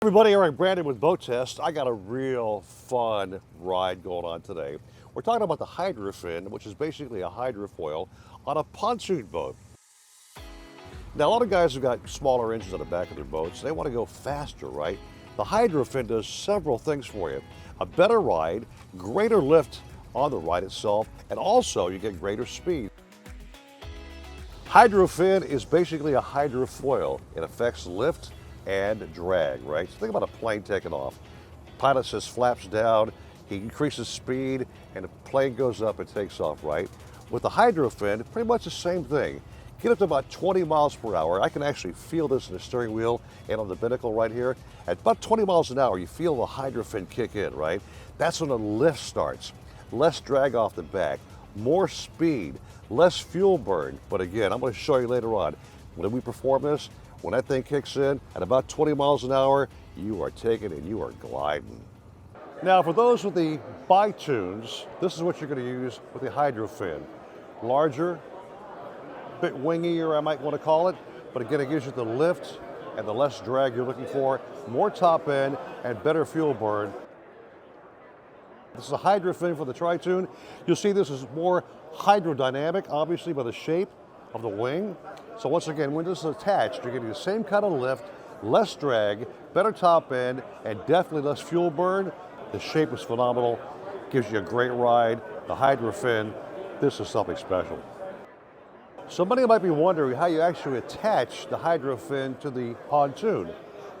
Everybody, Eric Brandon with Boat Test. I got a real fun ride going on today. We're talking about the Hydrofin, which is basically a hydrofoil on a pontoon boat. Now, a lot of guys have got smaller engines on the back of their boats. They want to go faster, right? The Hydrofin does several things for you. A better ride, greater lift on the ride itself, and also you get greater speed. Hydrofin is basically a hydrofoil. It affects lift and drag, right? So think about a plane taking off. Pilot says flaps down, he increases speed, and the plane goes up and takes off, right? With the Hydrofin, pretty much the same thing. Get up to about 20 miles per hour. I can actually feel this in the steering wheel and on the binnacle right here. At about 20 miles an hour, you feel the Hydrofin kick in, right? That's when the lift starts. Less drag off the back, more speed, less fuel burn. But again, I'm going to show you later on, when we perform this, when that thing kicks in at about 20 miles an hour, you are taking and you are gliding. Now, for those with the Pontoons, this is what you're going to use with the Hydrofin. Larger, a bit wingier, I might want to call it, but again, it gives you the lift and the less drag you're looking for, more top end, and better fuel burn. This is a Hydrofin for the Tritoon. You'll see this is more hydrodynamic, obviously, by the shape of the wing. So once again, when this is attached, you're getting the same kind of lift, less drag, better top end, and definitely less fuel burn. The shape is phenomenal, gives you a great ride. The Hydrofin, this is something special. Somebody might be wondering how you actually attach the Hydrofin to the pontoon.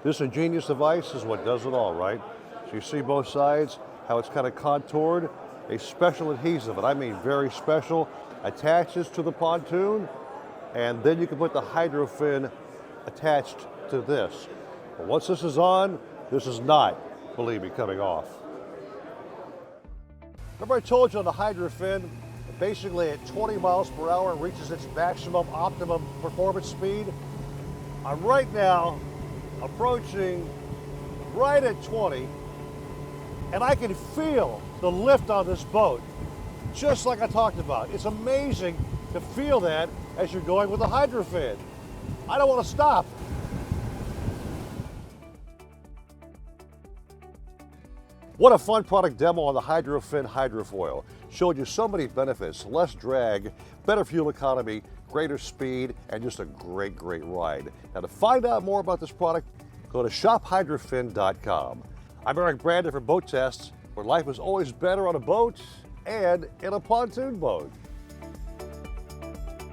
This ingenious device is what does it all, right? So you see both sides, how it's kind of contoured. A special adhesive, and I mean very special, attaches to the pontoon, and then you can put the Hydrofin attached to this. But once this is on, this is not, believe me, coming off. Remember I told you on the Hydrofin, basically at 20 miles per hour, it reaches its maximum optimum performance speed. I'm right now approaching right at 20, and I can feel the lift on this boat, just like I talked about. It's amazing to feel that as you're going with the Hydrofin. I don't want to stop. What a fun product demo on the Hydrofin hydrofoil. Showed you so many benefits, less drag, better fuel economy, greater speed, and just a great, great ride. Now to find out more about this product, go to shophydrofin.com. I'm Eric Brandon for Boat Tests, where life is always better on a boat and in a pontoon boat.